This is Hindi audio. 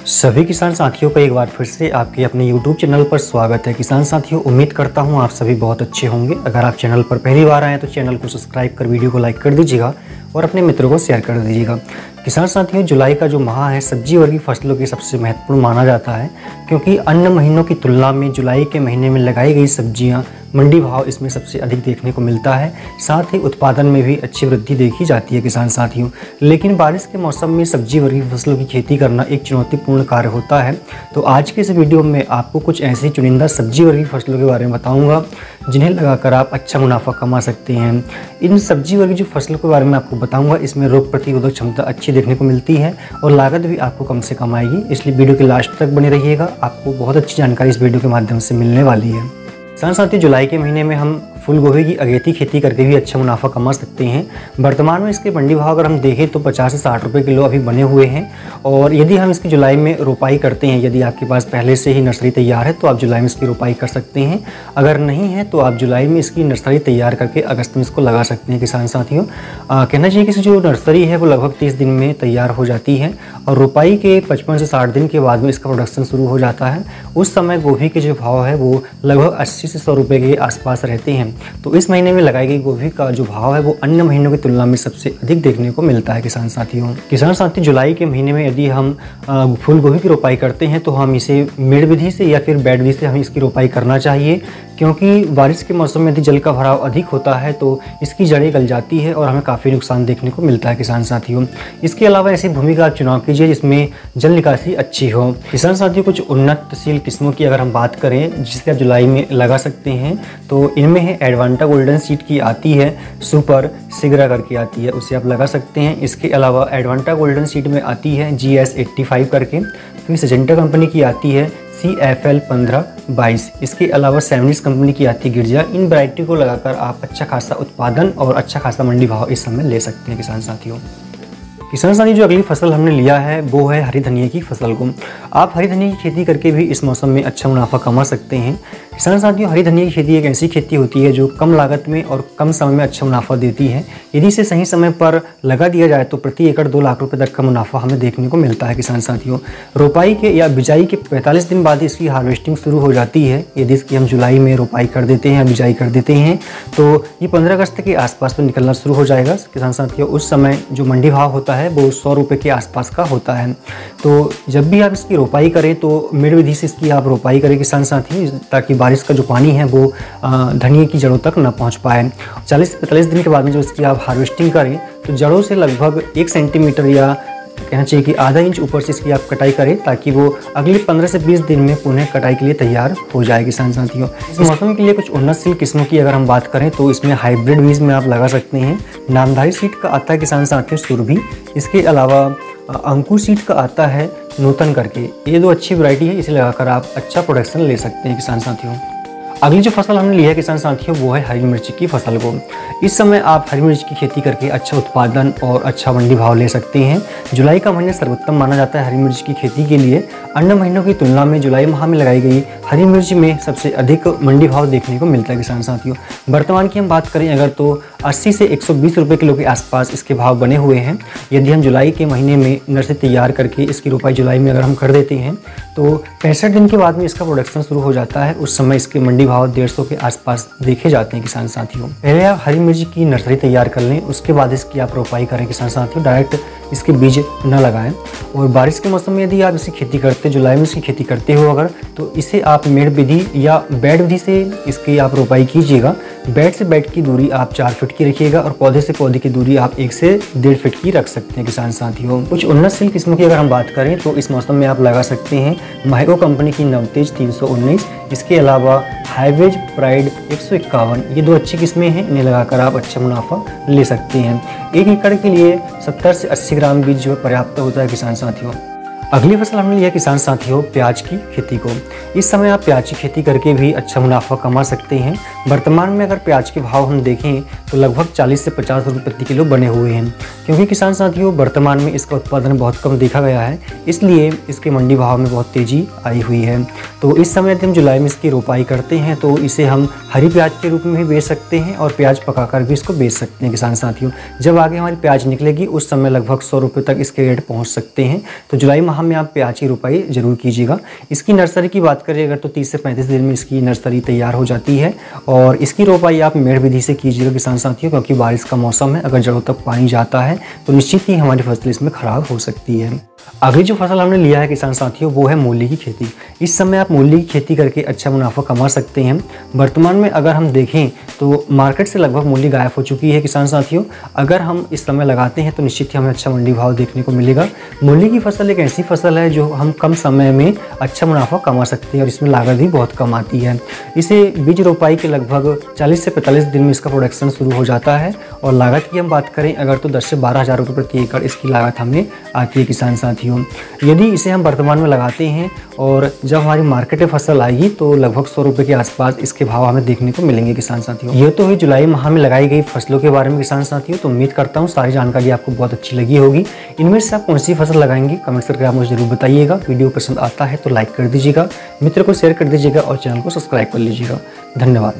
सभी किसान साथियों का एक बार फिर से आपके अपने YouTube चैनल पर स्वागत है। किसान साथियों, उम्मीद करता हूं आप सभी बहुत अच्छे होंगे। अगर आप चैनल पर पहली बार आए हैं तो चैनल को सब्सक्राइब कर वीडियो को लाइक कर दीजिएगा और अपने मित्रों को शेयर कर दीजिएगा। किसान साथियों, जुलाई का जो माह है सब्जी वर्गीय फसलों की सबसे महत्वपूर्ण माना जाता है, क्योंकि अन्य महीनों की तुलना में जुलाई के महीने में लगाई गई सब्जियां मंडी भाव इसमें सबसे अधिक देखने को मिलता है। साथ ही उत्पादन में भी अच्छी वृद्धि देखी जाती है किसान साथियों। लेकिन बारिश के मौसम में सब्जी वर्गीय फसलों की खेती करना एक चुनौतीपूर्ण कार्य होता है। तो आज के इस वीडियो में आपको कुछ ऐसी चुनिंदा सब्जी वर्गीय फसलों के बारे में बताऊंगा जिन्हें लगाकर आप अच्छा मुनाफा कमा सकते हैं। इन सब्जी वर्गीय जो फसलों के बारे में आपको बताऊंगा, इसमें रोग प्रतिरोधक क्षमता अच्छी देखने को मिलती है और लागत भी आपको कम से कम आएगी। इसलिए वीडियो के लास्ट तक बने रहिएगा, आपको बहुत अच्छी जानकारी इस वीडियो के माध्यम से मिलने वाली है। किसान साथियों, जुलाई के महीने में हम फूल गोभी की अगेती खेती करके भी अच्छा मुनाफा कमा सकते हैं। वर्तमान में इसके मंडी भाव अगर हम देखें तो 50 से 60 रुपये किलो अभी बने हुए हैं। और यदि हम इसकी जुलाई में रोपाई करते हैं, यदि आपके पास पहले से ही नर्सरी तैयार है तो आप जुलाई में इसकी रोपाई कर सकते हैं। अगर नहीं है तो आप जुलाई में इसकी नर्सरी तैयार करके अगस्त में इसको लगा सकते हैं। किसान साथियों, कहना चाहिए कि जो नर्सरी है वो लगभग 30 दिन में तैयार हो जाती है और रोपाई के 55 से 60 दिन के बाद में इसका प्रोडक्शन शुरू हो जाता है। उस समय गोभी के जो भाव है वो लगभग 80 से 100 रुपये के आसपास रहते हैं। तो इस महीने में लगाई गई गोभी का जो भाव है वो अन्य महीनों की तुलना में सबसे अधिक देखने को मिलता है। किसान साथियों, जुलाई के महीने में यदि हम फूल गोभी की रोपाई करते हैं तो हम इसे मेड़ विधि से या फिर बेड विधि से हमें इसकी रोपाई करना चाहिए, क्योंकि बारिश के मौसम में यदि जल का भराव अधिक होता है तो इसकी जड़ें गल जाती है और हमें काफ़ी नुकसान देखने को मिलता है। किसान साथियों, इसके अलावा ऐसी भूमि का आप चुनाव कीजिए जिसमें जल निकासी अच्छी हो। किसान साथियों, कुछ उन्नतशील किस्मों की अगर हम बात करें जिससे आप जुलाई में लगा सकते हैं तो इनमें है एडवांटा गोल्डन सीड की आती है, सुपर सिगरा करके आती है, उसे आप लगा सकते हैं। इसके अलावा एडवांटा गोल्डन सीड में आती है GS85 करके, फिर सिजेंटा कंपनी की आती है CFL 1522। इसके अलावा सेवनिस कंपनी की आती है गिरजा। इन वैरायटी को लगाकर आप अच्छा खासा उत्पादन और अच्छा खासा मंडी भाव इस समय ले सकते हैं। किसान साथियों, जो अगली फसल हमने लिया है वो है हरी धनिया की फसल को। आप हरी धनिया की खेती करके भी इस मौसम में अच्छा मुनाफा कमा सकते हैं। किसान साथियों, हरी धनिया की खेती एक ऐसी खेती होती है जो कम लागत में और कम समय में अच्छा मुनाफा देती है। यदि इसे सही समय पर लगा दिया जाए तो प्रति एकड़ 2 लाख रुपए तक का मुनाफा हमें देखने को मिलता है। किसान साथियों, रोपाई के या बिजाई के 45 दिन बाद इसकी हार्वेस्टिंग शुरू हो जाती है। यदि इसकी हम जुलाई में रोपाई कर देते हैं या बिजाई कर देते हैं तो ये 15 अगस्त के आसपास में निकलना शुरू हो जाएगा। किसान साथियों, उस समय जो मंडी भाव होता है वो 100 रुपये के आसपास का होता है। तो जब भी आप इसकी रोपाई करें तो मेड़ विधि से इसकी आप रोपाई करें किसान साथी, ताकि बारिश का जो पानी है वो धनिया की जड़ों तक न पहुंच पाए। 40 से 45 दिन के बाद में जब इसकी आप हार्वेस्टिंग करें तो जड़ों से लगभग 1 सेंटीमीटर या कहना चाहिए कि आधा इंच ऊपर से इसकी आप कटाई करें, ताकि वो अगले 15 से 20 दिन में पुनः कटाई के लिए तैयार हो जाए। किसान साथियों, इस मौसम के लिए कुछ उन्नतशील किस्मों की अगर हम बात करें तो इसमें हाइब्रिड बीज में आप लगा सकते हैं। नामधारी सीड का आता है किसान साथियों सुरभि। इसके अलावा अंकुर सीड का आता है नूतन करके। ये 2 अच्छी वैरायटी है, इसे लगाकर आप अच्छा प्रोडक्शन ले सकते हैं। किसान साथियों, अगली जो फसल हमने ली है किसान साथियों वो है हरी मिर्च की फसल को। इस समय आप हरी मिर्च की खेती करके अच्छा उत्पादन और अच्छा मंडी भाव ले सकते हैं। जुलाई का महीना सर्वोत्तम माना जाता है हरी मिर्च की खेती के लिए। अन्य महीनों की तुलना में जुलाई माह में लगाई गई हरी मिर्च में सबसे अधिक मंडी भाव देखने को मिलता है। किसान साथियों, वर्तमान की हम बात करें अगर तो 80 से 120 रुपये किलो के आसपास इसके भाव बने हुए हैं। यदि हम जुलाई के महीने में नर्सरी तैयार करके इसकी रोपाई जुलाई में अगर हम कर देते हैं तो 65 दिन के बाद में इसका प्रोडक्शन शुरू हो जाता है। उस समय इसके मंडी भाव 150 के आसपास देखे जाते हैं। किसान साथियों, पहले आप हरी मिर्च की नर्सरी तैयार कर लें, उसके बाद इसकी आप रोपाई करें। किसान साथियों, डायरेक्ट इसके बीज न लगाएं। और बारिश के मौसम में यदि आप इसकी खेती करते जुलाई में इसकी खेती करते हो अगर, तो इसे आप मेड़ विधि या बेड विधि से इसकी आप रोपाई कीजिएगा। बेड से बेड की दूरी आप 4 फीट की रखिएगा और पौधे से पौधे की दूरी आप 1 से 1.5 फीट की रख सकते हैं। किसान साथियों, कुछ उन्नतशील किस्मों की अगर हम बात करें तो इस मौसम में आप लगा सकते हैं माइको कंपनी की नवतेज 319। इसके अलावा हाईवेज प्राइड 151। ये 2 अच्छी किस्में हैं, इन्हें लगाकर आप अच्छा मुनाफा ले सकते हैं। 1 एकड़ के लिए 70 से 80 ग्राम बीज जो पर्याप्त होता है। किसान साथियों, अगली फसल हमने लिया किसान साथियों प्याज की खेती को। इस समय आप प्याज की खेती करके भी अच्छा मुनाफा कमा सकते हैं। वर्तमान में अगर प्याज के भाव हम देखें तो लगभग 40 से 50 रुपये प्रति किलो बने हुए हैं, क्योंकि किसान साथियों वर्तमान में इसका उत्पादन बहुत कम देखा गया है, इसलिए इसके मंडी भाव में बहुत तेज़ी आई हुई है। तो इस समय यदि हम जुलाई में इसकी रोपाई करते हैं तो इसे हम हरी प्याज के रूप में भी बेच सकते हैं और प्याज पकाकर भी इसको बेच सकते हैं। किसान साथियों, जब आगे हमारी प्याज निकलेगी उस समय लगभग 100 रुपये तक इसके रेट पहुँच सकते हैं। तो जुलाई माह में आप प्याज की रोपाई जरूर कीजिएगा। इसकी नर्सरी की बात करें अगर तो 30 से 35 दिन में इसकी नर्सरी तैयार हो जाती है और इसकी रोपाई आप मेड़ विधि से कीजिएगा किसान साथियों, क्योंकि बारिश का मौसम है, अगर जड़ों तक पानी जाता है तो निश्चित ही हमारी फसल इसमें खराब हो सकती है। अगली जो फसल हमने लिया है किसान साथियों वो है मूली की खेती। इस समय आप मूली की खेती करके अच्छा मुनाफा कमा सकते हैं। वर्तमान में अगर हम देखें तो मार्केट से लगभग मूली गायब हो चुकी है किसान साथियों। अगर हम इस समय लगाते हैं तो निश्चित ही हमें अच्छा मंडी भाव देखने को मिलेगा। मूली की फसल एक ऐसी फसल है जो हम कम समय में अच्छा मुनाफा कमा सकते हैं और इसमें लागत भी बहुत कम आती है। इसे बीज रोपाई के लगभग 40 से 45 दिन में इसका प्रोडक्शन शुरू हो जाता है और लागत की हम बात करें अगर तो 10 से 12 हज़ार रुपये प्रति एकड़ इसकी लागत हमें आती है किसान साथियों। यदि इसे हम वर्तमान में लगाते हैं और जब हमारी मार्केट में फसल आएगी तो लगभग 100 रुपये के आसपास इसके भाव हमें देखने को मिलेंगे किसान साथियों। ये तो है जुलाई माह में लगाई गई फसलों के बारे में किसान साथियों। तो उम्मीद करता हूँ सारी जानकारी आपको बहुत अच्छी लगी होगी। इनमें से आप कौन सी फसल लगाएंगे कमेंट करके आप मुझे जरूर बताइएगा। वीडियो पसंद आता है तो लाइक कर दीजिएगा, मित्र को शेयर कर दीजिएगा और चैनल को सब्सक्राइब कर लीजिएगा। धन्यवाद।